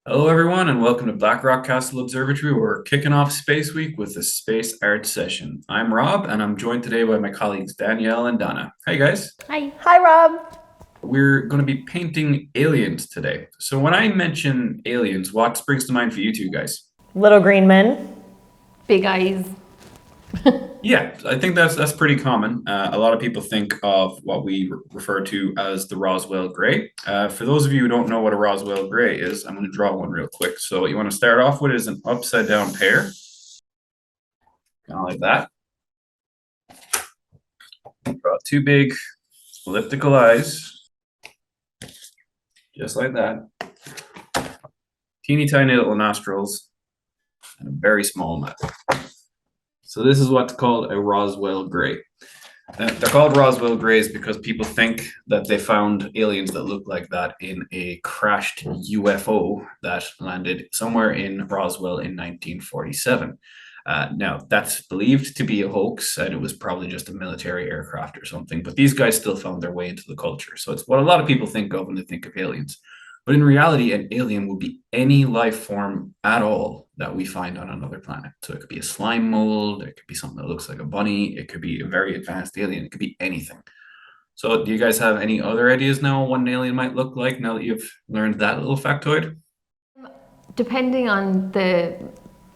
Hello, everyone, and welcome to Blackrock Castle Observatory. We're kicking off Space Week with a space art session. I'm Rob, and I'm joined today by my colleagues Danielle and Donna. Hey, guys. Hi. Hi, Rob. We're going to be painting aliens today. So, when I mention aliens, what springs to mind for you two guys? Little green men. Big eyes. Yeah, I think that's pretty common. A lot of people think of what we refer to as the Roswell Gray. For those of you who don't know what a Roswell Gray is, I'm going to draw one real quick. So, what you want to start off with is an upside down pear, kind of like that. Draw two big elliptical eyes, just like that. Teeny tiny little nostrils, and a very small mouth. So this is what's called a Roswell Gray. They're called Roswell Grays because people think that they found aliens that look like that in a crashed UFO that landed somewhere in Roswell in 1947. Now, that's believed to be a hoax, and it was probably just a military aircraft or something, but these guys still found their way into the culture. So it's what a lot of people think of when they think of aliens. But in reality, an alien would be any life form at all that we find on another planet. So it could be a slime mold, it could be something that looks like a bunny, it could be a very advanced alien, it could be anything. So do you guys have any other ideas now on what an alien might look like now that you've learned that little factoid? Depending on the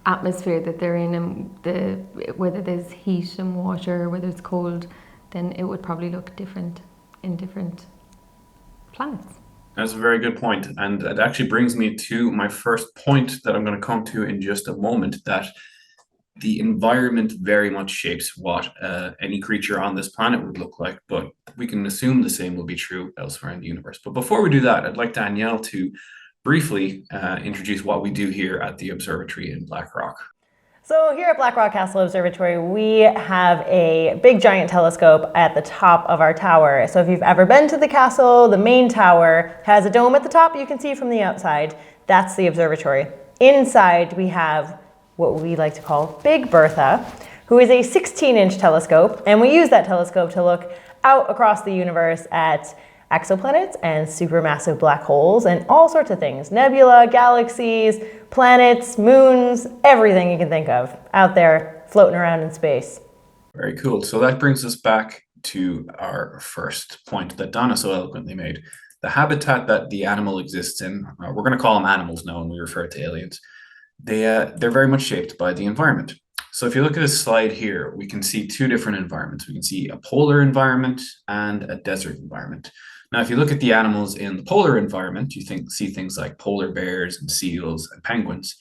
atmosphere that they're in and whether there's heat and water, whether it's cold, then it would probably look different in different planets. That's a very good point. And it actually brings me to my first point that I'm going to come to in just a moment, that the environment very much shapes what any creature on this planet would look like, but we can assume the same will be true elsewhere in the universe. But before we do that, I'd like Danielle to briefly introduce what we do here at the observatory in Blackrock. So here at Blackrock Castle Observatory, we have a big giant telescope at the top of our tower. So if you've ever been to the castle, the main tower has a dome at the top you can see from the outside. That's the observatory. Inside, we have what we like to call Big Bertha, who is a 16-inch telescope, and we use that telescope to look out across the universe at exoplanets and supermassive black holes and all sorts of things. Nebula, galaxies, planets, moons, everything you can think of out there floating around in space. Very cool. So that brings us back to our first point that Donna so eloquently made. The habitat that the animal exists in, we're going to call them animals now when we refer to aliens, they're very much shaped by the environment. So if you look at this slide here, we can see two different environments. We can see a polar environment and a desert environment. Now, if you look at the animals in the polar environment, you see things like polar bears and seals and penguins.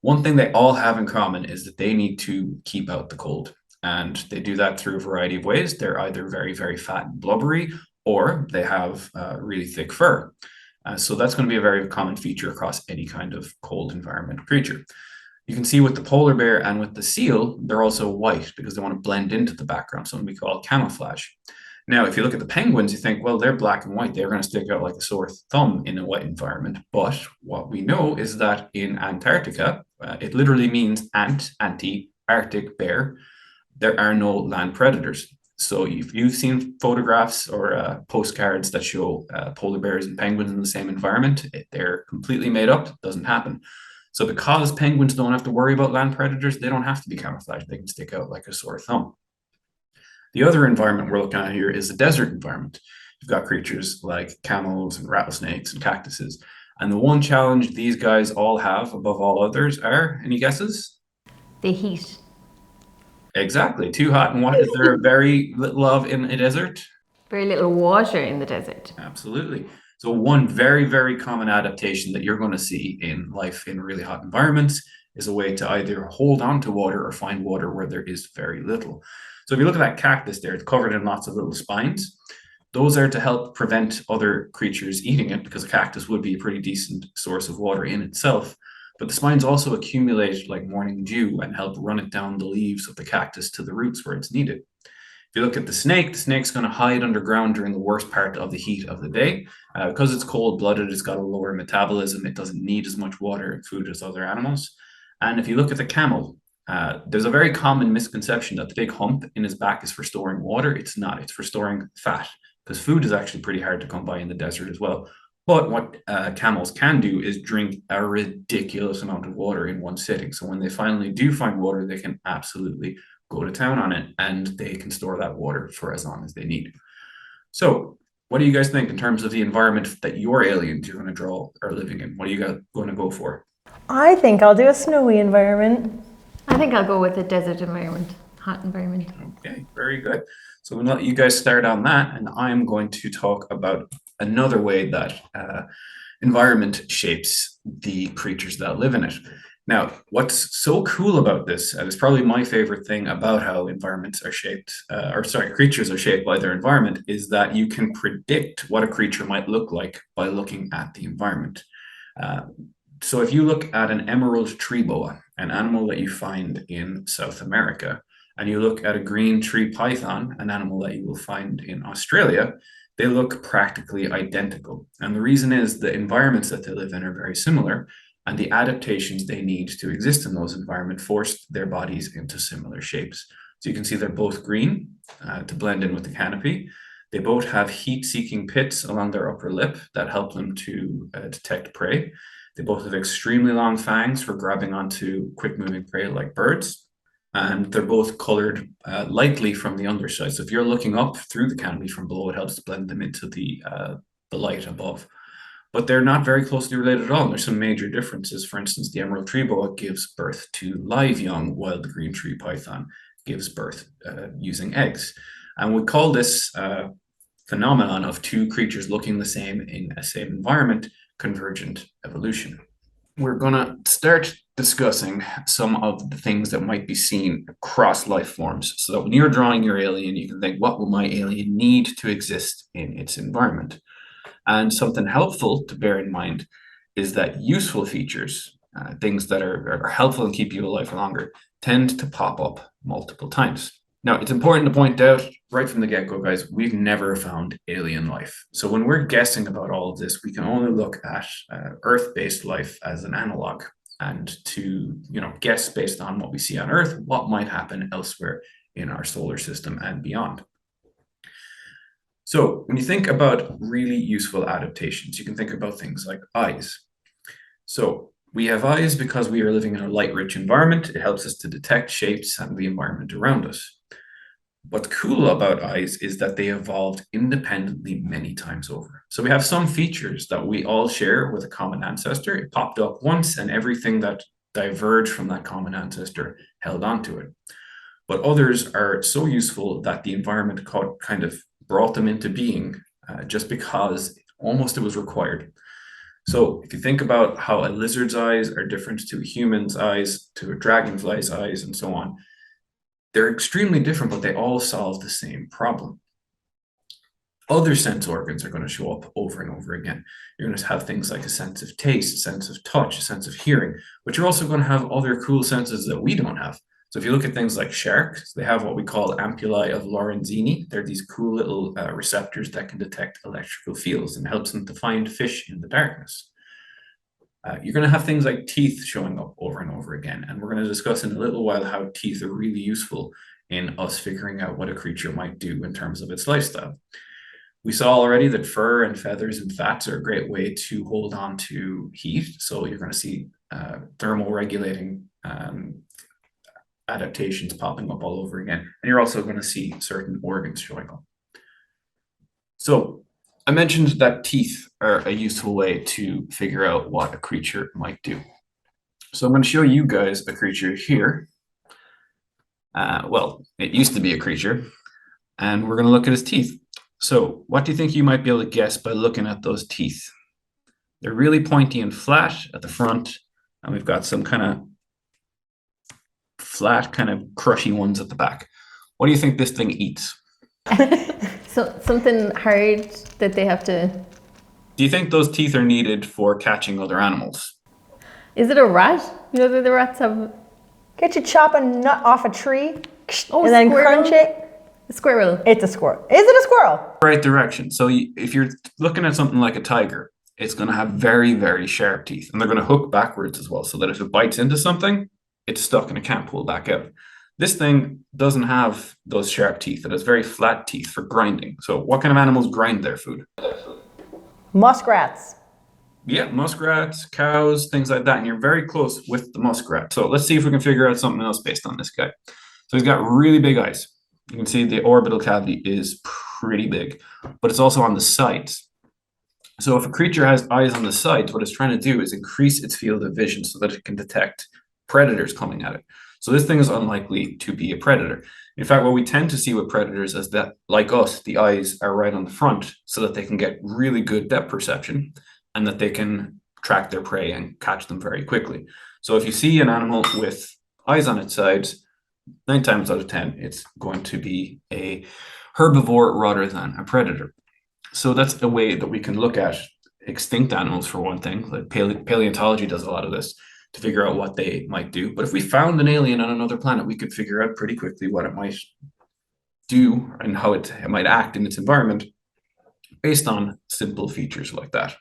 One thing they all have in common is that they need to keep out the cold. And they do that through a variety of ways. They're either very, very fat and blubbery, or they have really thick fur. So that's going to be a very common feature across any kind of cold environment creature. You can see with the polar bear and with the seal, they're also white because they want to blend into the background, something we call camouflage. Now, if you look at the penguins, you think, well, they're black and white. They're going to stick out like a sore thumb in a wet environment. But what we know is that in Antarctica, it literally means anti-Arctic bear. There are no land predators. So if you've seen photographs or postcards that show polar bears and penguins in the same environment, they're completely made up. It doesn't happen. So because penguins don't have to worry about land predators, they don't have to be camouflaged. They can stick out like a sore thumb. The other environment we're looking at here is the desert environment. You've got creatures like camels and rattlesnakes and cactuses. And the one challenge these guys all have above all others are, any guesses? The heat. Exactly. Too hot. And what is there very little of in a desert? Very little water in the desert. Absolutely. So one very, very common adaptation that you're going to see in life in really hot environments is a way to either hold on to water or find water where there is very little. So if you look at that cactus there, it's covered in lots of little spines. Those are to help prevent other creatures eating it because a cactus would be a pretty decent source of water in itself. But the spines also accumulate like morning dew and help run it down the leaves of the cactus to the roots where it's needed. If you look at the snake's going to hide underground during the worst part of the heat of the day. Because it's cold-blooded, it's got a lower metabolism. It doesn't need as much water and food as other animals. And if you look at the camel, there's a very common misconception that the big hump in his back is for storing water. It's not. It's for storing fat because food is actually pretty hard to come by in the desert as well. But what camels can do is drink a ridiculous amount of water in one sitting. So when they finally do find water, they can absolutely go to town on it, and they can store that water for as long as they need. So what do you guys think in terms of the environment that your aliens you're going to draw are living in? What are you guys going to go for? I think I'll do a snowy environment. I think I'll go with a desert environment, hot environment. Okay, very good. So we'll let you guys start on that, and I'm going to talk about another way that environment shapes the creatures that live in it. Now, what's so cool about this, and it's probably my favorite thing about how environments are shaped, creatures are shaped by their environment, is that you can predict what a creature might look like by looking at the environment. So if you look at an emerald tree boa, an animal that you find in South America, and you look at a green tree python, an animal that you will find in Australia, they look practically identical. And the reason is the environments that they live in are very similar, and the adaptations they need to exist in those environments forced their bodies into similar shapes. So you can see they're both green to blend in with the canopy. They both have heat-seeking pits along their upper lip that help them to detect prey. They both have extremely long fangs for grabbing onto quick-moving prey like birds. And they're both colored lightly from the underside. So if you're looking up through the canopy from below, it helps to blend them into the light above. But they're not very closely related at all. And there's some major differences. For instance, the emerald tree boa gives birth to live young, while the green tree python gives birth using eggs. And we call this phenomenon of two creatures looking the same in a same environment convergent evolution. We're going to start discussing some of the things that might be seen across life forms. So that when you're drawing your alien, you can think, what will my alien need to exist in its environment? And something helpful to bear in mind is that useful features, things that are helpful and keep you alive for longer, tend to pop up multiple times. Now, it's important to point out right from the get-go, guys, we've never found alien life. So when we're guessing about all of this, we can only look at Earth-based life as an analog, and to guess based on what we see on Earth, what might happen elsewhere in our solar system and beyond. So when you think about really useful adaptations, you can think about things like eyes. So we have eyes because we are living in a light-rich environment. It helps us to detect shapes and the environment around us. What's cool about eyes is that they evolved independently many times over. So we have some features that we all share with a common ancestor. It popped up once, and everything that diverged from that common ancestor held onto it. But others are so useful that the environment kind of brought them into being just because almost it was required. So if you think about how a lizard's eyes are different to a human's eyes, to a dragonfly's eyes, and so on, they're extremely different, but they all solve the same problem. Other sense organs are going to show up over and over again. You're going to have things like a sense of taste, a sense of touch, a sense of hearing, but you're also going to have other cool senses that we don't have. So if you look at things like sharks, they have what we call ampullae of Lorenzini. They're these cool little receptors that can detect electrical fields and helps them to find fish in the darkness. You're going to have things like teeth showing up over and over again. And we're going to discuss in a little while how teeth are really useful in us figuring out what a creature might do in terms of its lifestyle. We saw already that fur and feathers and fats are a great way to hold on to heat. So you're going to see thermal regulating adaptations popping up all over again. And you're also going to see certain organs showing up. So I mentioned that teeth are a useful way to figure out what a creature might do. So I'm going to show you guys a creature here. Well, it used to be a creature, and we're going to look at his teeth. So what do you think you might be able to guess by looking at those teeth? They're really pointy and flat at the front, and we've got some kind of flat, kind of crushy ones at the back. What do you think this thing eats? So something hard that they have to... Do you think those teeth are needed for catching other animals? Is it a rat? You know that the rats have... Get you chop a nut off a tree Oh, and then squirrel? crunch it. A squirrel. It's a squirrel. Is it a squirrel? Right direction. So if you're looking at something like a tiger, it's going to have very, very sharp teeth, and they're going to hook backwards as well, so that if it bites into something, it's stuck and it can't pull back out. This thing doesn't have those sharp teeth. It has very flat teeth for grinding. So what kind of animals grind their food? Muskrats. Yeah, muskrats, cows, things like that. And you're very close with the muskrat. So let's see if we can figure out something else based on this guy. So he's got really big eyes. You can see the orbital cavity is pretty big, but it's also on the sides. So if a creature has eyes on the sides, what it's trying to do is increase its field of vision so that it can detect predators coming at it. So this thing is unlikely to be a predator. In fact, what we tend to see with predators is that, like us, the eyes are right on the front so that they can get really good depth perception and that they can track their prey and catch them very quickly. So if you see an animal with eyes on its sides, 9 times out of 10, it's going to be a herbivore rather than a predator. So that's a way that we can look at extinct animals, for one thing. Like paleontology does a lot of this to figure out what they might do. But if we found an alien on another planet, we could figure out pretty quickly what it might do and how it might act in its environment based on simple features like that.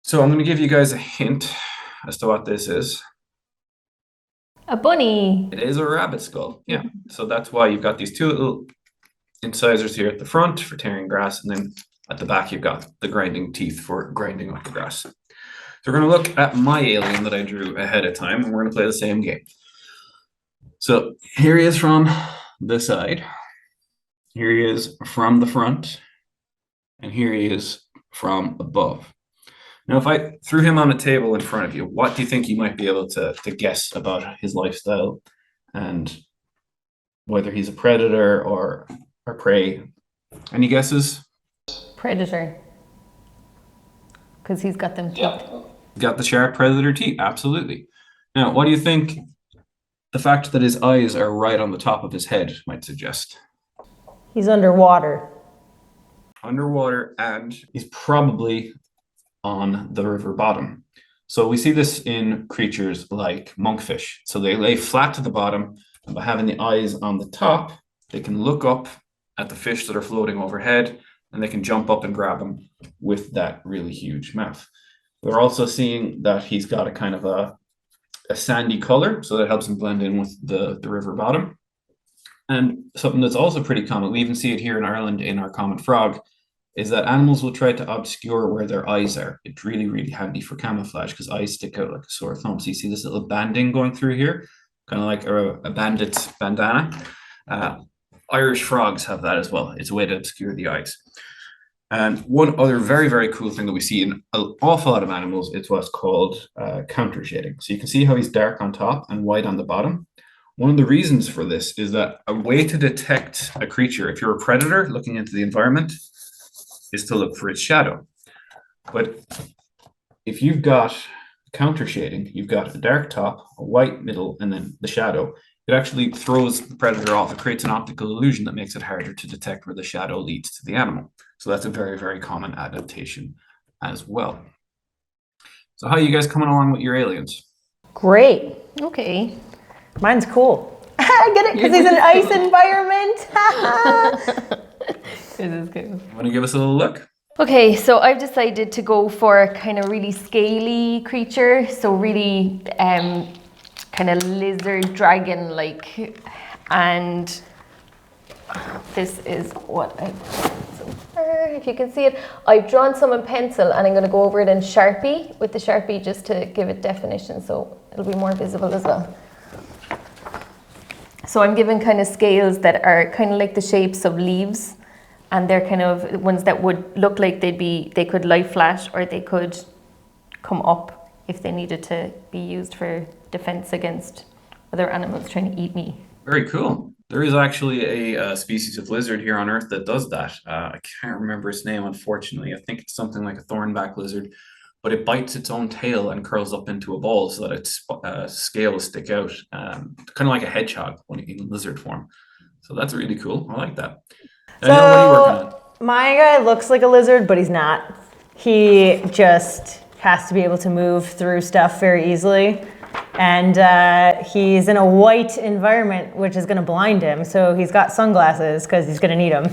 So I'm going to give you guys a hint as to what this is. A bunny. It is a rabbit skull. Yeah. So that's why you've got these 2 little incisors here at the front for tearing grass, and then at the back you've got the grinding teeth for grinding up the grass. So we're going to look at my alien that I drew ahead of time, and we're going to play the same game. So here he is from the side. Here he is from the front. And here he is from above. Now, if I threw him on a table in front of you, what do you think you might be able to guess about his lifestyle and whether he's a predator or prey? Any guesses? Predator. Because he's got them teeth. Yeah. Got the sharp predator teeth, absolutely. Now, what do you think the fact that his eyes are right on the top of his head might suggest? He's underwater. Underwater, and he's probably on the river bottom. So we see this in creatures like monkfish. So they lay flat to the bottom, and by having the eyes on the top, they can look up at the fish that are floating overhead, and they can jump up and grab them with that really huge mouth. We're also seeing that he's got a kind of a sandy color, so that helps him blend in with the river bottom. And something that's also pretty common, we even see it here in Ireland in our common frog, is that animals will try to obscure where their eyes are. It's really, really handy for camouflage because eyes stick out like a sore thumb. So you see this little banding going through here, kind of like a bandit's bandana. Irish frogs have that as well. It's a way to obscure the eyes. And one other very, very cool thing that we see in an awful lot of animals is what's called counter shading. So you can see how he's dark on top and white on the bottom. One of the reasons for this is that a way to detect a creature, if you're a predator looking into the environment, is to look for its shadow. But if you've got counter shading, you've got a dark top, a white middle, and then the shadow, it actually throws the predator off. It creates an optical illusion that makes it harder to detect where the shadow leads to the animal. So that's a very, very common adaptation as well. So how are you guys coming along with your aliens? Great. Okay. Mine's cool. I get it, because he's in an ice environment. This is good. Want to give us a little look? Okay, so I've decided to go for a kind of really scaly creature. So really kind of lizard dragon-like. And this is what if you can see it. I've drawn some in pencil and I'm going to go over it in Sharpie with the Sharpie just to give it definition so it'll be more visible as well. So I'm given kind of scales that are kind of like the shapes of leaves, and they're kind of ones that would look like they could lie flat or they could come up if they needed to be used for defense against other animals trying to eat me. Very cool. There is actually a species of lizard here on Earth that does that. I can't remember its name, unfortunately. I think it's something like a thornback lizard, but it bites its own tail and curls up into a ball so that its scales stick out, kind of like a hedgehog in lizard form. So that's really cool. I like that. Danielle, what are you working on? My guy looks like a lizard, but he's not. He just has to be able to move through stuff very easily. And he's in a white environment, which is going to blind him. So he's got sunglasses because he's going to need them.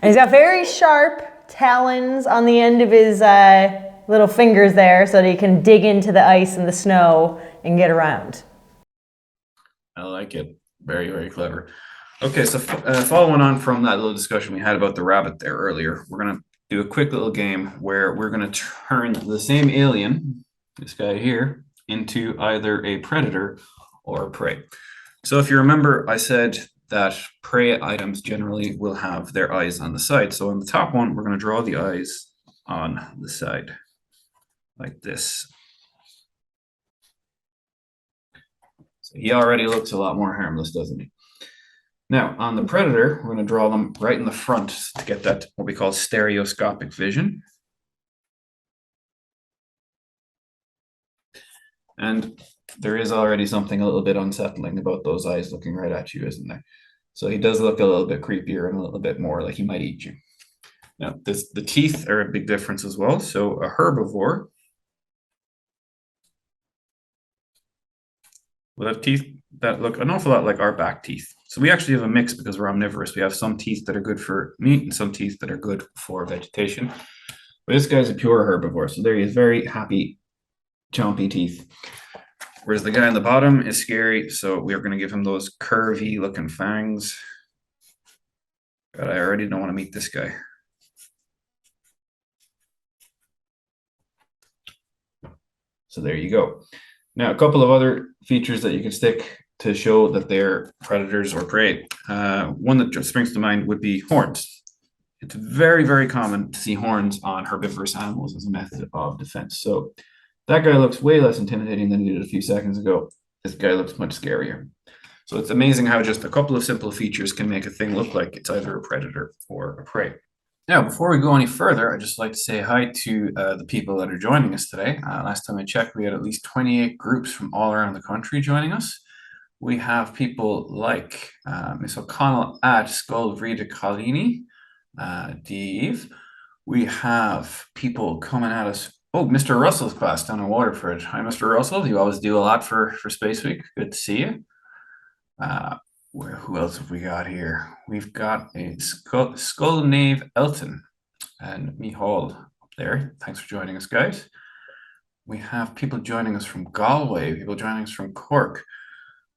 And he's got very sharp talons on the end of his little fingers there so that he can dig into the ice and the snow and get around. I like it. Very, very clever. Okay, so following on from that little discussion we had about the rabbit there earlier, we're going to do a quick little game where we're going to turn the same alien, this guy here, into either a predator or a prey. So if you remember, I said that prey items generally will have their eyes on the side. So on the top one, we're going to draw the eyes on the side like this. So he already looks a lot more harmless, doesn't he? Now, on the predator, we're going to draw them right in the front to get that, what we call stereoscopic vision. And there is already something a little bit unsettling about those eyes looking right at you, isn't there? So he does look a little bit creepier and a little bit more like he might eat you. Now, the teeth are a big difference as well. So a herbivore will have teeth that look an awful lot like our back teeth. So we actually have a mix because we're omnivorous. We have some teeth that are good for meat and some teeth that are good for vegetation. But this guy's a pure herbivore. So there he is, very happy, chompy teeth. Whereas the guy on the bottom is scary. So we are going to give him those curvy looking fangs. God, I already don't want to meet this guy. So there you go. Now, a couple of other features that you can stick to show that they're predators or prey. One that just springs to mind would be horns. It's very, very common to see horns on herbivorous animals as a method of defense. So that guy looks way less intimidating than he did a few seconds ago. This guy looks much scarier. So it's amazing how just a couple of simple features can make a thing look like it's either a predator or a prey. Now, before we go any further, I'd just like to say hi to the people that are joining us today. Last time I checked, we had at least 28 groups from all around the country joining us. We have people like Miss O'Connell at Sculpt Collini, Dave. We have people coming at us. Oh, Mr. Russell's class down in Waterford. Hi, Mr. Russell. You always do a lot for Space Week. Good to see you. Who else have we got here? We've got a Skull Knave Elton and Mihal up there. Thanks for joining us, guys. We have people joining us from Galway, people joining us from Cork.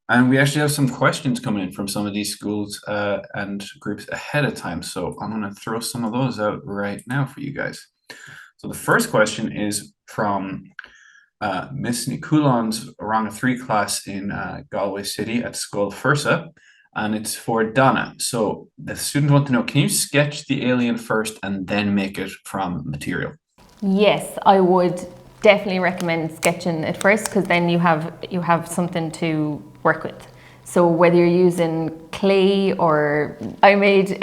And we actually have some questions coming in from some of these schools and groups ahead of time. So I'm going to throw some of those out right now for you guys. So the first question is from Miss Nicoulon's Ranga 3 class in Galway City at Scoil Fursa, and it's for Donna. So the students want to know, can you sketch the alien first and then make it from material? Yes, I would definitely recommend sketching it first, because then you have something to work with. So whether you're using clay, or I made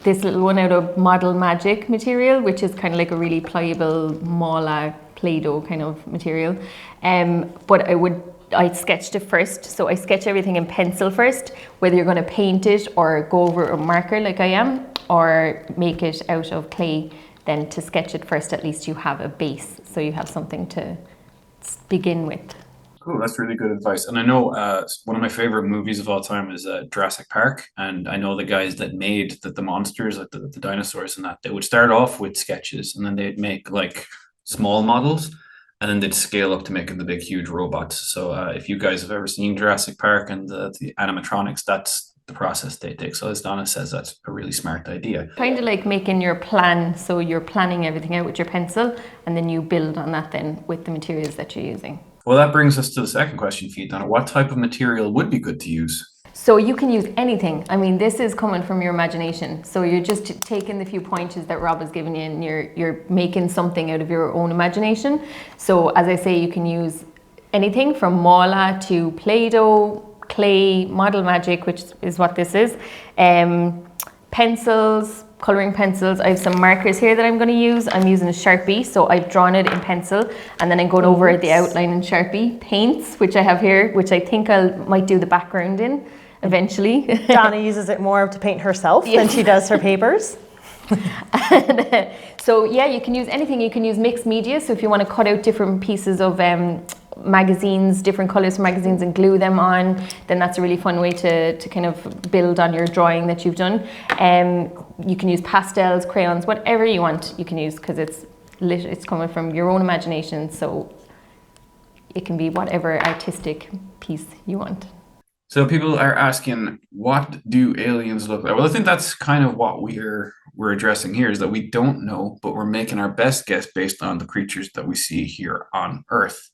this little one out of Model Magic material, which is kind of like a really pliable Mala Play-Doh kind of material. But I sketched it first. So I sketch everything in pencil first, whether you're going to paint it or go over a marker like I am, or make it out of clay. Then to sketch it first, at least you have a base, so you have something to begin with. Cool, that's really good advice. And I know one of my favorite movies of all time is Jurassic Park. And I know the guys that made the monsters, like the dinosaurs and that, they would start off with sketches and then they'd make like small models and then they'd scale up to making the big, huge robots. So if you guys have ever seen Jurassic Park and the animatronics, that's the process they take. So as Donna says, that's a really smart idea. Kind of like making your plan. So you're planning everything out with your pencil and then you build on that then with the materials that you're using. Well, that brings us to the second question for you, Donna. What type of material would be good to use? So you can use anything. I mean, this is coming from your imagination. So you're just taking the few pointers that Rob has given you and you're making something out of your own imagination. So as I say, you can use anything from Mala to Play-Doh, clay, Model Magic, which is what this is, pencils, colouring pencils. I have some markers here that I'm going to use. I'm using a Sharpie, so I've drawn it in pencil and then I'm going over the outline in Sharpie. Paints, which I have here, which I think I might do the background in eventually. Donna uses it more to paint herself than she does her papers. And, so yeah, you can use anything. You can use mixed media, so if you want to cut out different pieces of magazines, different colours for magazines, and glue them on, then that's a really fun way to kind of build on your drawing that you've done. You can use pastels, crayons, whatever you want you can use, because it's coming from your own imagination, so it can be whatever artistic piece you want. So people are asking, what do aliens look like? Well, I think that's kind of what we're addressing here, is that we don't know, but we're making our best guess based on the creatures that we see here on Earth.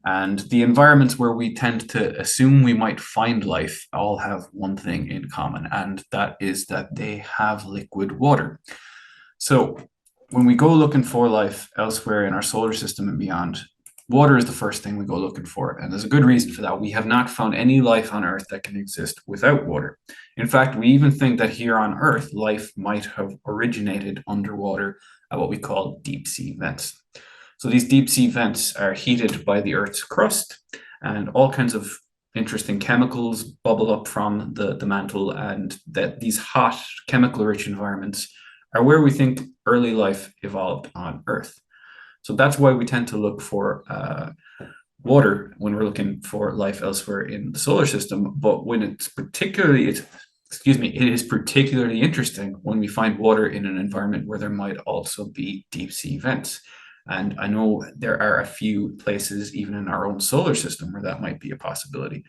And the environments where we tend to assume we might find life all have one thing in common, and that is that they have liquid water. So when we go looking for life elsewhere in our solar system and beyond, water is the first thing we go looking for. And there's a good reason for that. We have not found any life on Earth that can exist without water. In fact, we even think that here on Earth, life might have originated underwater at what we call deep sea vents. So these deep sea vents are heated by the Earth's crust, and all kinds of interesting chemicals bubble up from the mantle, and that these hot chemical rich environments are where we think early life evolved on Earth. So that's why we tend to look for water when we're looking for life elsewhere in the solar system. But when it is particularly interesting when we find water in an environment where there might also be deep sea vents. And I know there are a few places, even in our own solar system, where that might be a possibility.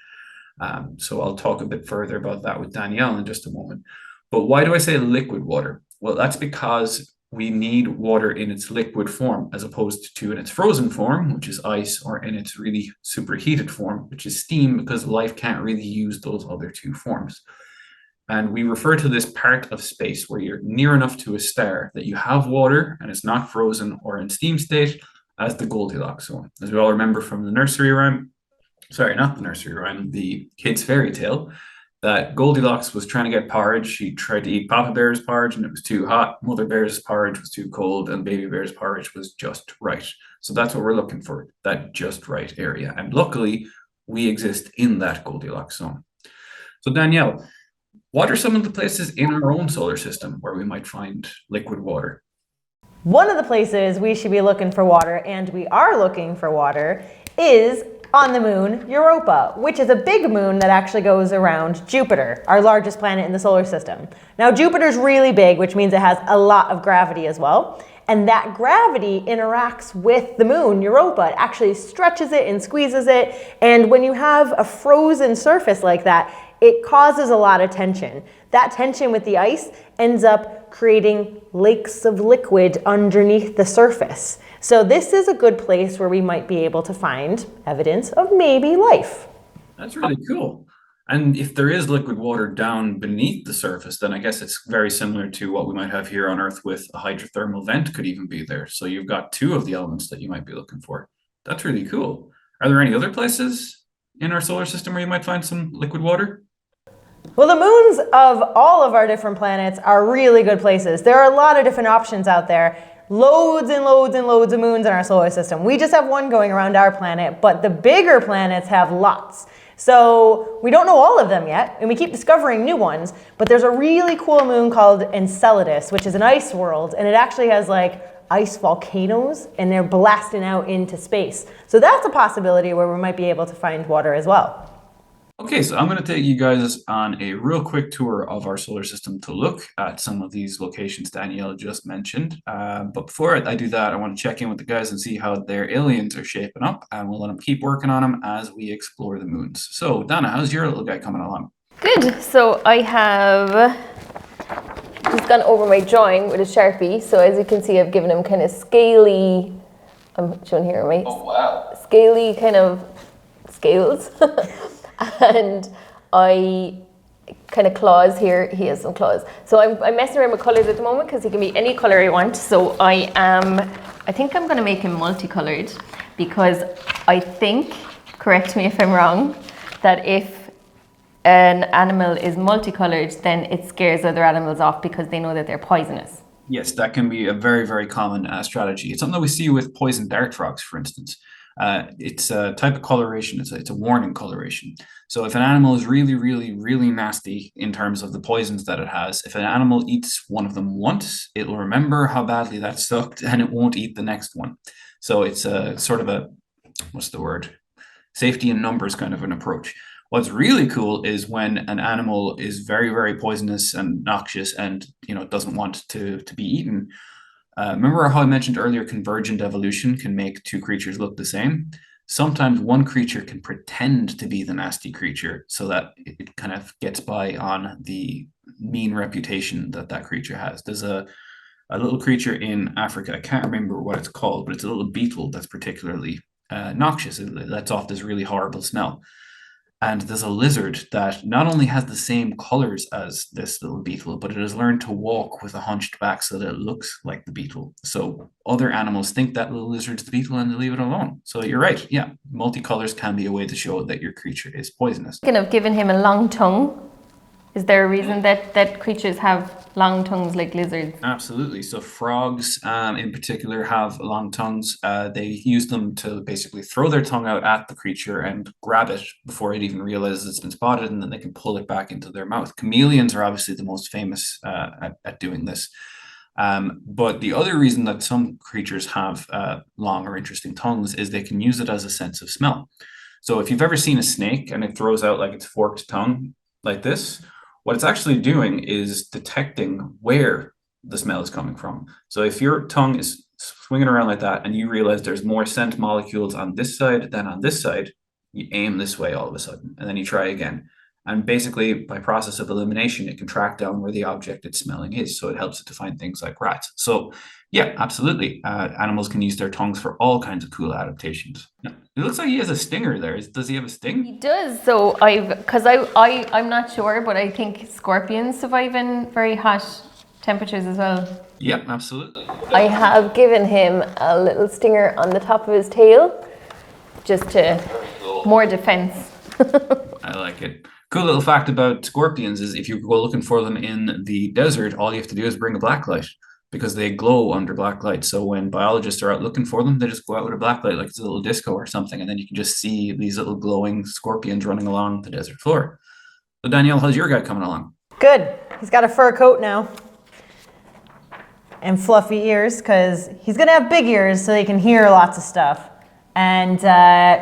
So I'll talk a bit further about that with Danielle in just a moment. But why do I say liquid water? Well, that's because we need water in its liquid form as opposed to in its frozen form, which is ice, or in its really superheated form, which is steam, because life can't really use those other two forms. And we refer to this part of space where you're near enough to a star that you have water and it's not frozen or in steam state as the Goldilocks zone. As we all remember from the nursery rhyme, sorry, not the nursery rhyme, the kid's fairy tale, that Goldilocks was trying to get porridge. She tried to eat Papa Bear's porridge and it was too hot. Mother Bear's porridge was too cold, and Baby Bear's porridge was just right. So that's what we're looking for, that just right area. And luckily, we exist in that Goldilocks zone. So Danielle, what are some of the places in our own solar system where we might find liquid water? One of the places we should be looking for water, and we are looking for water, is on the moon Europa, which is a big moon that actually goes around Jupiter, our largest planet in the solar system. Now, Jupiter's really big, which means it has a lot of gravity as well. And that gravity interacts with the moon, Europa. It actually stretches it and squeezes it. And when you have a frozen surface like that, it causes a lot of tension. That tension with the ice ends up creating lakes of liquid underneath the surface. So this is a good place where we might be able to find evidence of maybe life. That's really cool. And if there is liquid water down beneath the surface, then I guess it's very similar to what we might have here on Earth with a hydrothermal vent could even be there. So you've got two of the elements that you might be looking for. That's really cool. Are there any other places in our solar system where you might find some liquid water? Well, the moons of all of our different planets are really good places. There are a lot of different options out there. Loads and loads and loads of moons in our solar system. We just have one going around our planet, but the bigger planets have lots. So we don't know all of them yet, and we keep discovering new ones, but there's a really cool moon called Enceladus, which is an ice world, and it actually has like ice volcanoes, and they're blasting out into space. So that's a possibility where we might be able to find water as well. Okay, so I'm going to take you guys on a real quick tour of our solar system to look at some of these locations Danielle just mentioned. But before I do that, I want to check in with the guys and see how their aliens are shaping up, and we'll let them keep working on them as we explore the moons. So, Donna, how's your little guy coming along? Good. So I have just gone over my drawing with a Sharpie. So as you can see, I've given him kind of scaly, I'm showing here, right? Oh, wow. Scaly kind of scales. And I kind of claws here. He has some claws. So I'm messing around with colors at the moment because he can be any color I want. So I think I'm going to make him multicolored because I think, correct me if I'm wrong, that if an animal is multicolored, then it scares other animals off because they know that they're poisonous. Yes, that can be a very, very common strategy. It's something that we see with poison dart frogs, for instance. It's a type of coloration. It's a warning coloration. So if an animal is really, really, really nasty in terms of the poisons that it has, if an animal eats one of them once, it'll remember how badly that sucked and it won't eat the next one. So it's a sort of a, what's the word? Safety in numbers kind of an approach. What's really cool is when an animal is very, very poisonous and noxious and doesn't want to be eaten. Remember how I mentioned earlier convergent evolution can make two creatures look the same? sometimes one creature can pretend to be the nasty creature so that it kind of gets by on the mean reputation that that creature has. There's a little creature in Africa, I can't remember what it's called, but it's a little beetle that's particularly noxious. It lets off this really horrible smell. And there's a lizard that not only has the same colors as this little beetle, but it has learned to walk with a hunched back so that it looks like the beetle. So other animals think that little lizard's the beetle and they leave it alone. So you're right. Yeah, multicolors can be a way to show that your creature is poisonous. Speaking of giving him a long tongue, is there a reason that creatures have long tongues like lizards? Absolutely. So frogs in particular have long tongues. They use them to basically throw their tongue out at the creature and grab it before it even realizes it's been spotted, and then they can pull it back into their mouth. Chameleons are obviously the most famous at doing this. But the other reason that some creatures have long or interesting tongues is they can use it as a sense of smell. So if you've ever seen a snake and it throws out like its forked tongue like this, what it's actually doing is detecting where the smell is coming from. So if your tongue is swinging around like that and you realize there's more scent molecules on this side than on this side, you aim this way all of a sudden, and then you try again. And basically, by process of elimination, it can track down where the object it's smelling is. So it helps it to find things like rats. So yeah, absolutely. Animals can use their tongues for all kinds of cool adaptations. It looks like he has a stinger there. Does he have a sting? He does. So I'm not sure, but I think scorpions survive in very hot temperatures as well. Yeah, absolutely. I have given him a little stinger on the top of his tail, just to more defense. I like it. Cool little fact about scorpions is if you go looking for them in the desert, all you have to do is bring a black light, because they glow under black light. So when biologists are out looking for them, they just go out with a black light, like it's a little disco or something, and then you can just see these little glowing scorpions running along the desert floor. So Danielle, how's your guy coming along? Good. He's got a fur coat now. And fluffy ears, because he's going to have big ears so he can hear lots of stuff. And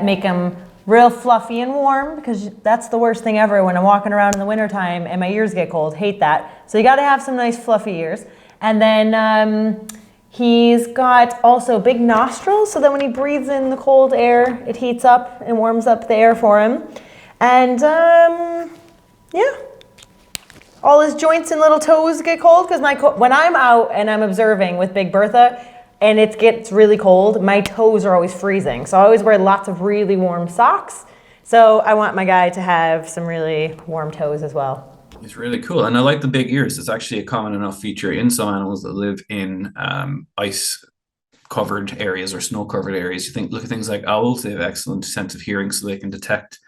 make him real fluffy and warm, because that's the worst thing ever when I'm walking around in the wintertime and my ears get cold. Hate that. So you got to have some nice fluffy ears. And then he's got also big nostrils, so that when he breathes in the cold air, it heats up and warms up the air for him. And yeah, all his joints and little toes get cold, because when I'm out and I'm observing with Big Bertha and it gets really cold, my toes are always freezing. So I always wear lots of really warm socks. So I want my guy to have some really warm toes as well. It's really cool. And I like the big ears. It's actually a common enough feature in some animals that live in ice-covered areas or snow-covered areas. Look at things like owls. They have excellent sense of hearing, so they can detect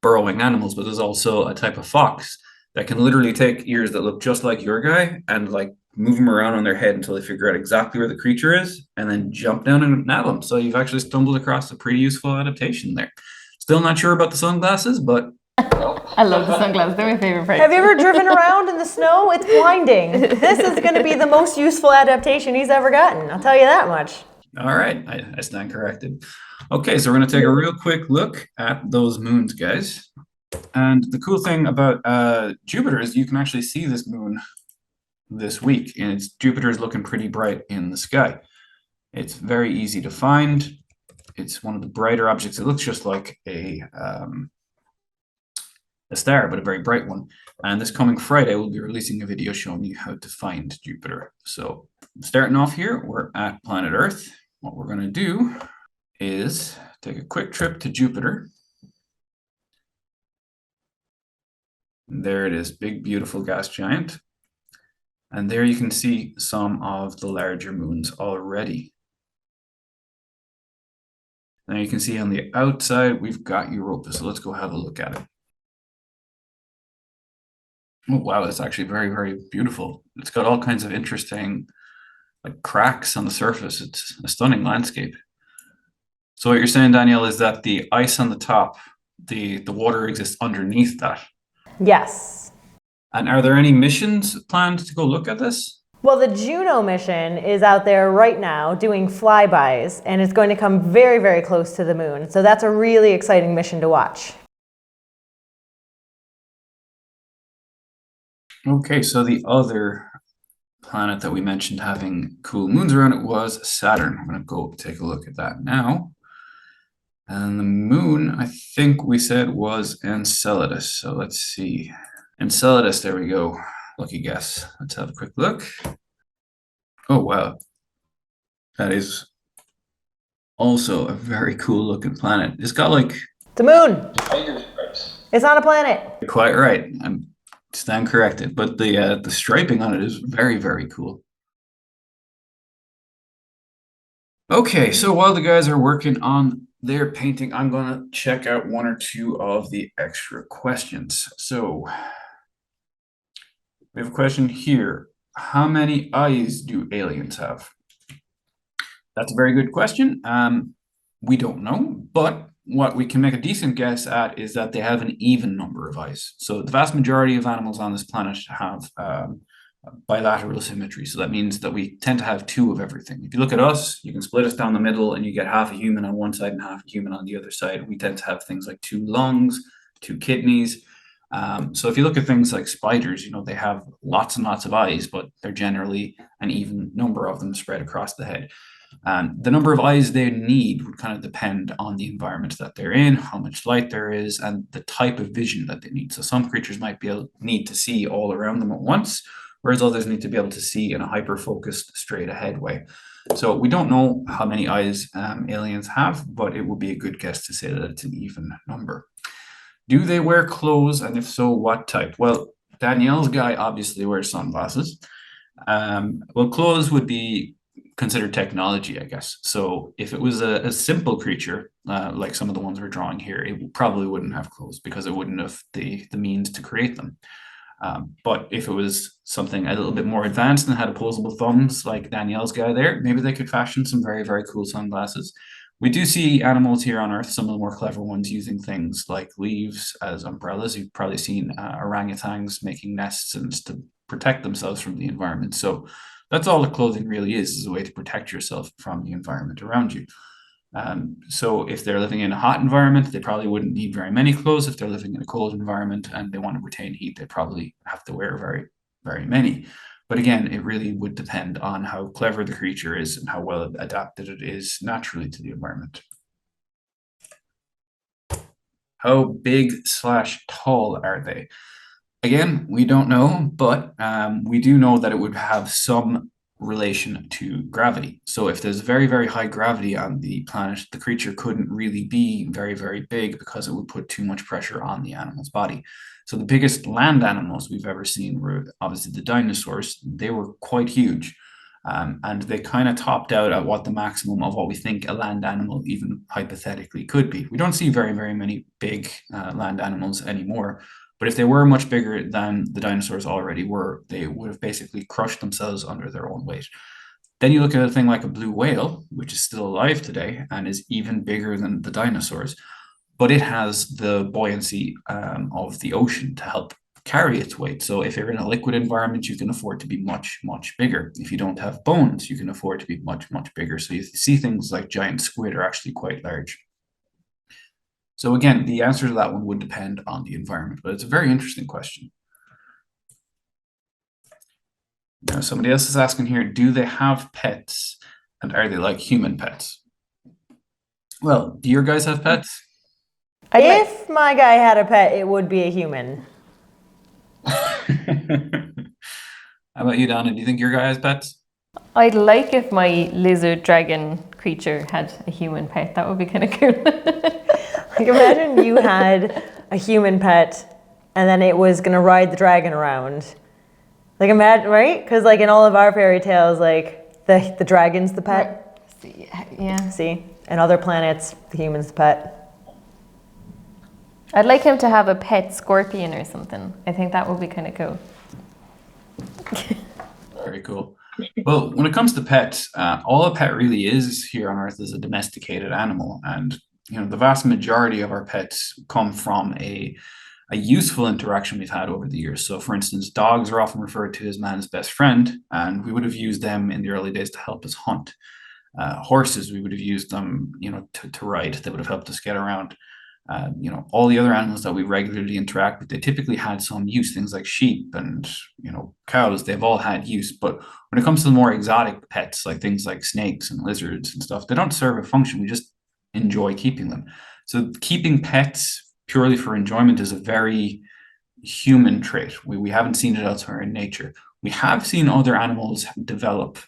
burrowing animals. But there's also a type of fox that can literally take ears that look just like your guy and like move them around on their head until they figure out exactly where the creature is and then jump down and nab them. So you've actually stumbled across a pretty useful adaptation there. Still not sure about the sunglasses, but I love the sunglasses. They're my favorite part. Have you ever driven around in the snow? It's blinding. This is going to be the most useful adaptation he's ever gotten. I'll tell you that much. All right. I stand corrected. Okay, so we're going to take a real quick look at those moons, guys. And the cool thing about Jupiter is you can actually see this moon this week, and Jupiter is looking pretty bright in the sky. It's very easy to find. It's one of the brighter objects. It looks just like a star, but a very bright one. And this coming Friday, we'll be releasing a video showing you how to find Jupiter. So starting off here, we're at planet Earth. What we're going to do is take a quick trip to Jupiter. And there it is, big, beautiful gas giant. And there you can see some of the larger moons already. Now you can see on the outside, we've got Europa. So let's go have a look at it. Oh, wow, that's actually very, very beautiful. It's got all kinds of interesting like cracks on the surface. It's a stunning landscape. So what you're saying, Danielle, is that the ice on the top, the water exists underneath that. Yes. And are there any missions planned to go look at this? Well, the Juno mission is out there right now doing flybys, and it's going to come very, very close to the moon. So that's a really exciting mission to watch. Okay, so the other planet that we mentioned having cool moons around it was Saturn. I'm going to go take a look at that now. And the moon, I think we said was Enceladus. So let's see. Enceladus, there we go. Lucky guess. Let's have a quick look. Oh, wow. That is also a very cool looking planet. It's got like The moon. tiger stripes. It's not a planet. Quite right. I stand corrected. But the striping on it is very, very cool. Okay, so while the guys are working on their painting, I'm going to check out one or two of the extra questions. So we have a question here. How many eyes do aliens have? That's a very good question. We don't know, but what we can make a decent guess at is that they have an even number of eyes. So the vast majority of animals on this planet have bilateral symmetry. So that means that we tend to have two of everything. If you look at us, you can split us down the middle and you get half a human on one side and half a human on the other side. We tend to have things like two lungs, two kidneys. So if you look at things like spiders, you know, they have lots and lots of eyes, but they're generally an even number of them spread across the head. The number of eyes they need would kind of depend on the environment that they're in, how much light there is, and the type of vision that they need. So some creatures might need to see all around them at once, whereas others need to be able to see in a hyper-focused, straight-ahead way. So we don't know how many eyes aliens have, but it would be a good guess to say that it's an even number. Do they wear clothes, and if so, what type? Well, Danielle's guy obviously wears sunglasses. Well, clothes would be considered technology, I guess. So if it was a simple creature, like some of the ones we're drawing here, it probably wouldn't have clothes because it wouldn't have the means to create them. But if it was something a little bit more advanced and had opposable thumbs, like Danielle's guy there, maybe they could fashion some very, very cool sunglasses. We do see animals here on Earth, some of the more clever ones, using things like leaves as umbrellas. You've probably seen orangutans making nests and to protect themselves from the environment. So that's all the clothing really is a way to protect yourself from the environment around you. So if they're living in a hot environment, they probably wouldn't need very many clothes. If they're living in a cold environment and they want to retain heat, they probably have to wear very, very many. But again, it really would depend on how clever the creature is and how well adapted it is naturally to the environment. How big/tall are they? Again, we don't know, but we do know that it would have some relation to gravity. So if there's very, very high gravity on the planet, the creature couldn't really be very, very big because it would put too much pressure on the animal's body. So the biggest land animals we've ever seen were obviously the dinosaurs. They were quite huge. And they kind of topped out at what the maximum of what we think a land animal even hypothetically could be. We don't see very, very many big land animals anymore. But if they were much bigger than the dinosaurs already were, they would have basically crushed themselves under their own weight. Then you look at a thing like a blue whale, which is still alive today and is even bigger than the dinosaurs, but it has the buoyancy of the ocean to help carry its weight. So if you're in a liquid environment, you can afford to be much, much bigger. If you don't have bones, you can afford to be much, much bigger. So you see things like giant squid are actually quite large. So again, the answer to that one would depend on the environment, but it's a very interesting question. Now, somebody else is asking here, do they have pets and are they like human pets? Well, do your guys have pets? If my guy had a pet, it would be a human. How about you, Donna? Do you think your guy has pets? I'd like if my lizard dragon creature had a human pet. That would be kind of cool. Like imagine you had a human pet and then it was gonna ride the dragon around. Like imagine, right? Because like in all of our fairy tales, like the dragon's the pet. Yeah. See? And other planets, the human's the pet. I'd like him to have a pet scorpion or something. I think that would be kind of cool. Very cool. Well, when it comes to pets, all a pet really is here on Earth is a domesticated animal. And you know, the vast majority of our pets come from a useful interaction we've had over the years. So for instance, dogs are often referred to as man's best friend, and we would have used them in the early days to help us hunt. Horses, we would have used them, you know, to ride. They would have helped us get around. You know, all the other animals that we regularly interact with, they typically had some use. Things like sheep and, you know, cows, they've all had use. But when it comes to the more exotic pets, like things like snakes and lizards and stuff, they don't serve a function. We just enjoy keeping them. So keeping pets purely for enjoyment is a very human trait. We haven't seen it elsewhere in nature. We have seen other animals develop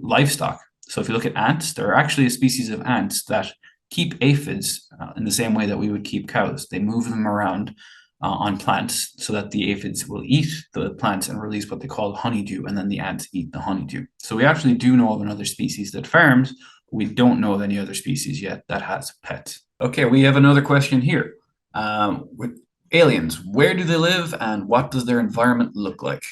livestock. So if you look at ants, there are actually a species of ants that keep aphids in the same way that we would keep cows. They move them around on plants so that the aphids will eat the plants and release what they call honeydew, and then the ants eat the honeydew. So we actually do know of another species that farms. We don't know of any other species yet that has pets. Okay, we have another question here. With aliens, where do they live and what does their environment look like?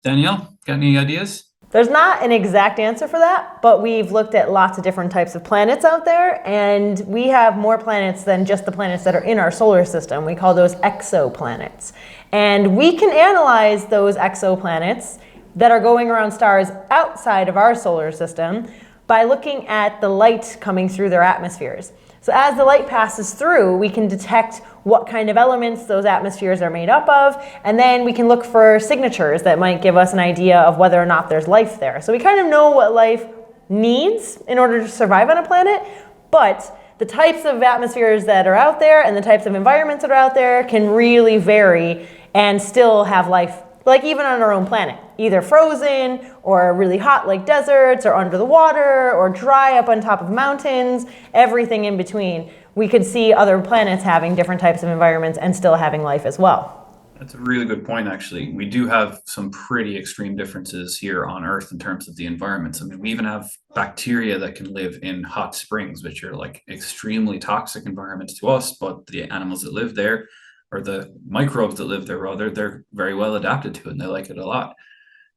Danielle, got any ideas? There's not an exact answer for that, but we've looked at lots of different types of planets out there, and we have more planets than just the planets that are in our solar system. We call those exoplanets. And we can analyze those exoplanets that are going around stars outside of our solar system by looking at the light coming through their atmospheres. So as the light passes through, we can detect what kind of elements those atmospheres are made up of, and then we can look for signatures that might give us an idea of whether or not there's life there. So we kind of know what life needs in order to survive on a planet, but the types of atmospheres that are out there and the types of environments that are out there can really vary and still have life, like even on our own planet, either frozen or really hot like deserts or under the water or dry up on top of mountains, everything in between. We could see other planets having different types of environments and still having life as well. That's a really good point, actually. We do have some pretty extreme differences here on Earth in terms of the environments. I mean, we even have bacteria that can live in hot springs, which are like extremely toxic environments to us, but the animals that live there, or the microbes that live there rather, they're very well adapted to it and they like it a lot.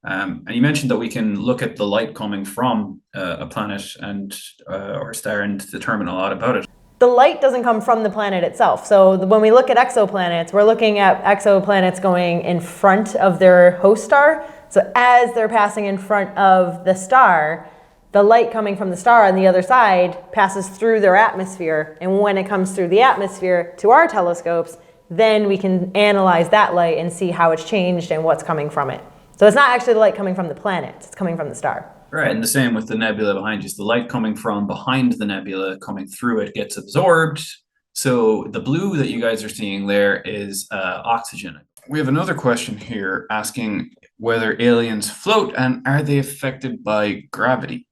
And you mentioned that we can look at the light coming from a planet and or star and determine a lot about it. The light doesn't come from the planet itself. So when we look at exoplanets, we're looking at exoplanets going in front of their host star. So as they're passing in front of the star, the light coming from the star on the other side passes through their atmosphere. And when it comes through the atmosphere to our telescopes, then we can analyze that light and see how it's changed and what's coming from it. So it's not actually the light coming from the planet, it's coming from the star. Right, and the same with the nebula behind you. So the light coming from behind the nebula, coming through it, gets absorbed. So the blue that you guys are seeing there is oxygen. We have another question here asking whether aliens float and are they affected by gravity?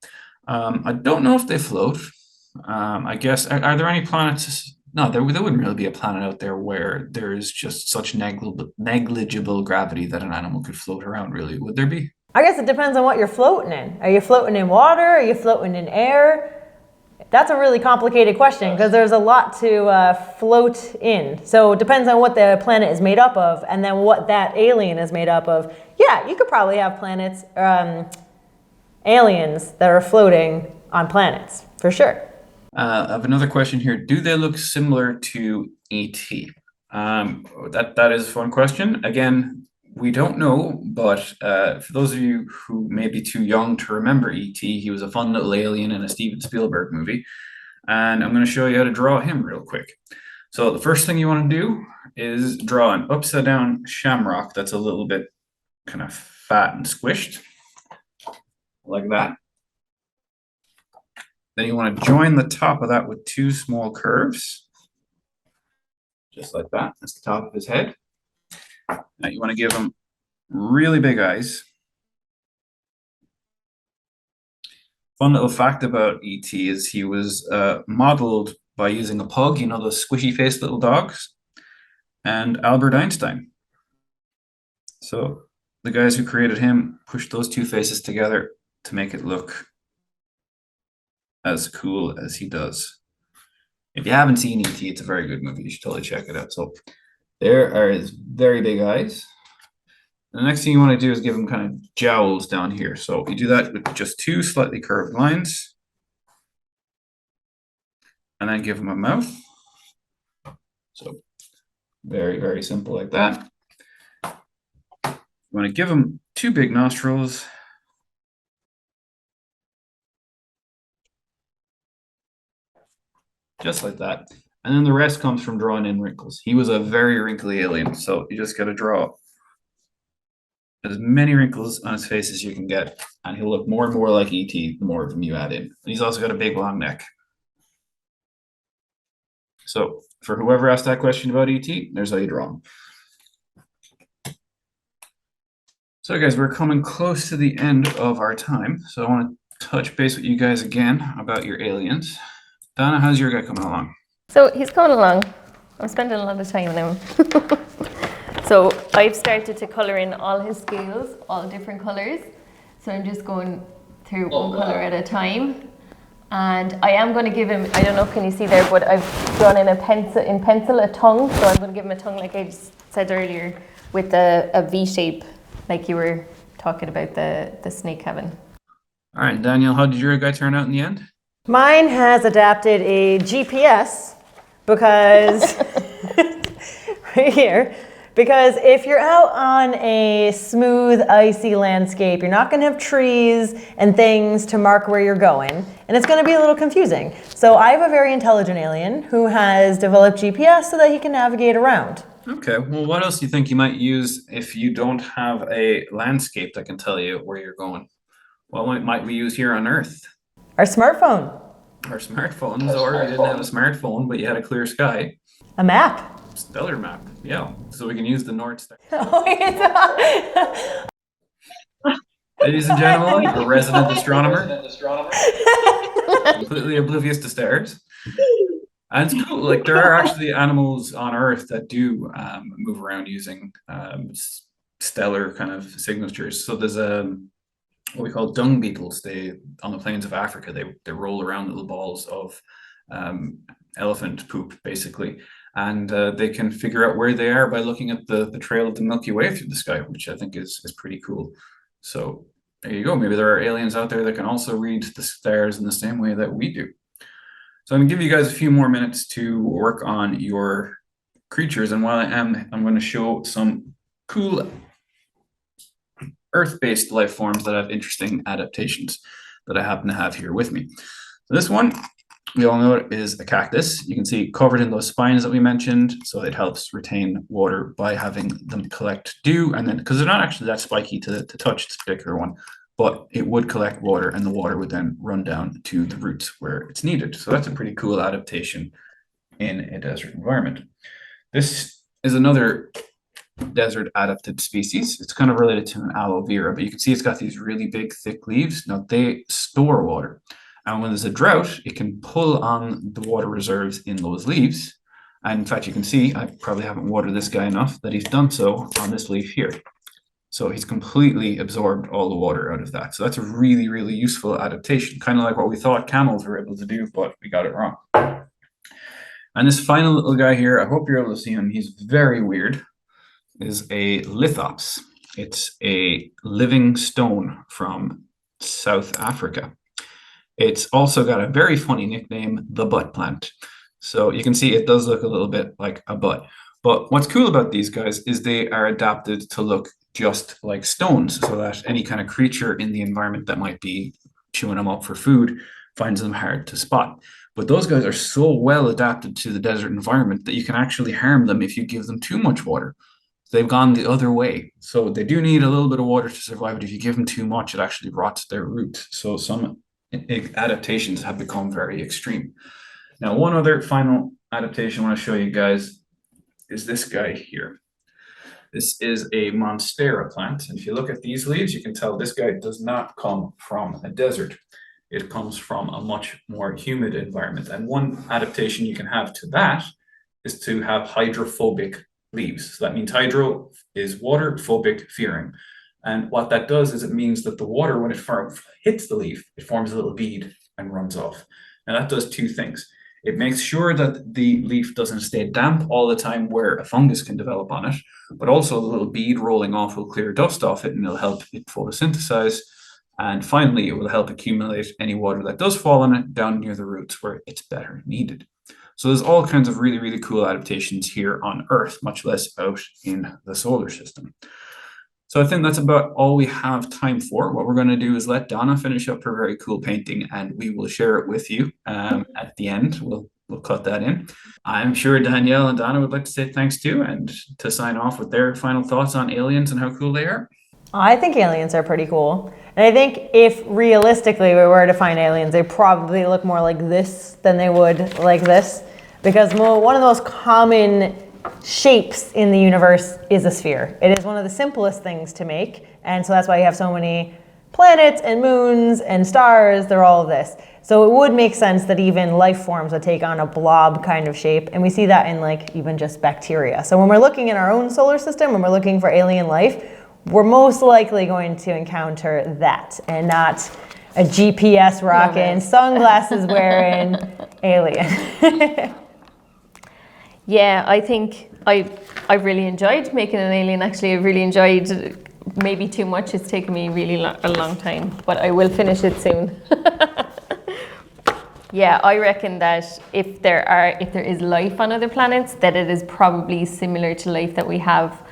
I don't know if they float. I guess, are there any planets? No, there wouldn't really be a planet out there where there is just such negligible gravity that an animal could float around, really. Would there be? I guess it depends on what you're floating in. Are you floating in water? Are you floating in air? That's a really complicated question because there's a lot to float in. So it depends on what the planet is made up of and then what that alien is made up of. Yeah, you could probably have planets, aliens that are floating on planets, for sure. I have another question here. Do they look similar to ET? That is a fun question. Again, we don't know, but for those of you who may be too young to remember E.T., he was a fun little alien in a Steven Spielberg movie. And I'm going to show you how to draw him real quick. So the first thing you want to do is draw an upside down shamrock that's a little bit kind of fat and squished, like that. Then you want to join the top of that with two small curves, just like that. That's the top of his head. Now you want to give him really big eyes. Fun little fact about E.T. is he was modeled by using a pug, you know, those squishy-faced little dogs, and Albert Einstein. So the guys who created him pushed those two faces together to make it look as cool as he does. If you haven't seen E.T., it's a very good movie. You should totally check it out. So there are his very big eyes. The next thing you want to do is give him kind of jowls down here. So you do that with just two slightly curved lines. And then give him a mouth. So very, very simple like that. You want to give him two big nostrils. Just like that. And then the rest comes from drawing in wrinkles. He was a very wrinkly alien, so you just got to draw as many wrinkles on his face as you can get, and he'll look more and more like E.T. the more of them you add in. And he's also got a big long neck. So for whoever asked that question about ET, there's how you draw them. So guys, we're coming close to the end of our time. So I want to touch base with you guys again about your aliens. Donna, how's your guy coming along? So he's coming along. I'm spending a lot of time on him. So I've started to colour in all his scales, all different colours. So I'm just going through one colour at a time. And I am going to give him, I don't know, can you see there, but I've drawn in pencil a tongue. So I'm going to give him a tongue like I just said earlier with a V shape, like you were talking about the snake having. All right, Danielle, how did your guy turn out in the end? Mine has adapted a GPS because, right here, because if you're out on a smooth, icy landscape, you're not going to have trees and things to mark where you're going, and it's going to be a little confusing. So I have a very intelligent alien who has developed GPS so that he can navigate around. Okay, well, what else do you think you might use if you don't have a landscape that can tell you where you're going? What might we use here on Earth? Our smartphone. Our smartphones, or you didn't have a smartphone, but you had a clear sky. A map. Stellar map, yeah. So we can use the North Star. Ladies and gentlemen, the resident astronomer. Completely oblivious to stars. And it's cool, like there are actually animals on Earth that do move around using stellar kind of signatures. So there's what we call dung beetles. They, on the plains of Africa, they roll around little balls of elephant poop, basically. And they can figure out where they are by looking at the trail of the Milky Way through the sky, which I think is pretty cool. So there you go. Maybe there are aliens out there that can also read the stars in the same way that we do. So I'm gonna give you guys a few more minutes to work on your creatures. And while I'm going to show some cool Earth-based life forms that have interesting adaptations that I happen to have here with me. So this one, we all know it is a cactus. You can see covered in those spines that we mentioned. So it helps retain water by having them collect dew. And then, because they're not actually that spiky to touch this particular one, but it would collect water and the water would then run down to the roots where it's needed. So that's a pretty cool adaptation in a desert environment. This is another desert adapted species. It's kind of related to an aloe vera, but you can see it's got these really big, thick leaves. Now they store water. And when there's a drought, it can pull on the water reserves in those leaves. And in fact, you can see, I probably haven't watered this guy enough that he's done so on this leaf here. So he's completely absorbed all the water out of that. So that's a really, really useful adaptation, kind of like what we thought camels were able to do, but we got it wrong. And this final little guy here, I hope you're able to see him. He's very weird, is a lithops. It's a living stone from South Africa. It's also got a very funny nickname, the butt plant. So you can see it does look a little bit like a butt. But what's cool about these guys is they are adapted to look just like stones, so that any kind of creature in the environment that might be chewing them up for food finds them hard to spot. But those guys are so well adapted to the desert environment that you can actually harm them if you give them too much water. They've gone the other way. So they do need a little bit of water to survive, but if you give them too much, it actually rots their roots. So some adaptations have become very extreme. Now, one other final adaptation I want to show you guys is this guy here. This is a monstera plant. And if you look at these leaves, you can tell this guy does not come from a desert. It comes from a much more humid environment. And one adaptation you can have to that is to have hydrophobic leaves. So that means hydro is water, phobic, fearing. And what that does is it means that the water, when it hits the leaf, it forms a little bead and runs off. Now that does two things. It makes sure that the leaf doesn't stay damp all the time where a fungus can develop on it, but also the little bead rolling off will clear dust off it and it'll help it photosynthesize. And finally, it will help accumulate any water that does fall on it down near the roots where it's better needed. So there's all kinds of really, really cool adaptations here on Earth, much less out in the solar system. So I think that's about all we have time for. What we're going to do is let Donna finish up her very cool painting and we will share it with you at the end. We'll cut that in. I'm sure Danielle and Donna would like to say thanks too and to sign off with their final thoughts on aliens and how cool they are. I think aliens are pretty cool. And I think if realistically we were to find aliens, they probably look more like this than they would like this. because one of the most common shapes in the universe is a sphere. It is one of the simplest things to make, and so that's why you have so many planets and moons and stars. They're all of this. So it would make sense that even life forms would take on a blob kind of shape, and we see that in like even just bacteria. So when we're looking in our own solar system, when we're looking for alien life, we're most likely going to encounter that, and not a GPS rocking, sunglasses wearing alien. Yeah, I think I've really enjoyed making an alien. Actually, I've really enjoyed. Maybe too much. It's taken me really a long time, but I will finish it soon. Yeah, I reckon that if there is life on other planets, that it is probably similar to life that we have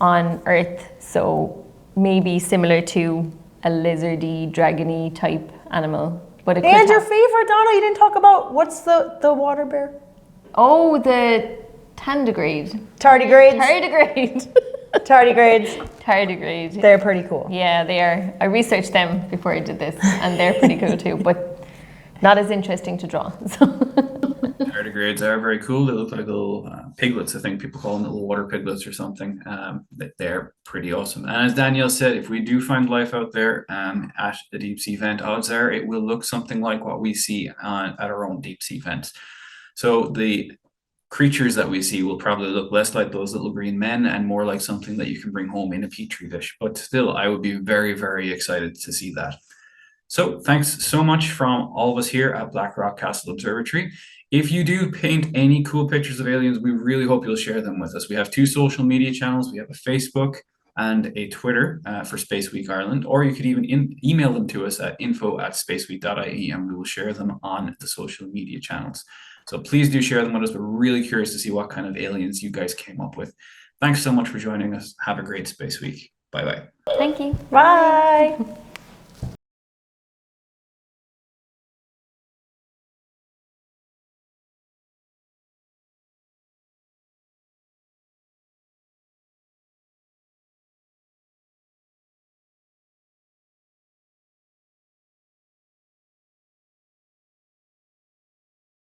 on Earth. So maybe similar to a lizardy, dragony type animal. But it And your favorite, Donna, you didn't talk about, what's the water bear? Oh, the tardigrade. Tardigrades. Tardigrade. Tardigrades. Tardigrade. They're pretty cool. Yeah, they are. I researched them before I did this, and they're pretty cool too, but not as interesting to draw. So. Tardigrades are very cool. They look like little piglets. I think people call them little water piglets or something. They're pretty awesome. And as Danielle said, if we do find life out there at a deep sea vent, odds are it will look something like what we see at our own deep sea vents. So the creatures that we see will probably look less like those little green men and more like something that you can bring home in a petri dish. But still, I would be very, very excited to see that. So thanks so much from all of us here at Blackrock Castle Observatory. If you do paint any cool pictures of aliens, we really hope you'll share them with us. We have 2 social media channels. We have a Facebook and a Twitter for Space Week Ireland, or you could even email them to us at info@spaceweek.ie, and we will share them on the social media channels. So please do share them with us. We're really curious to see what kind of aliens you guys came up with. Thanks so much for joining us. Have a great Space Week. Bye-bye. Thank you. Bye.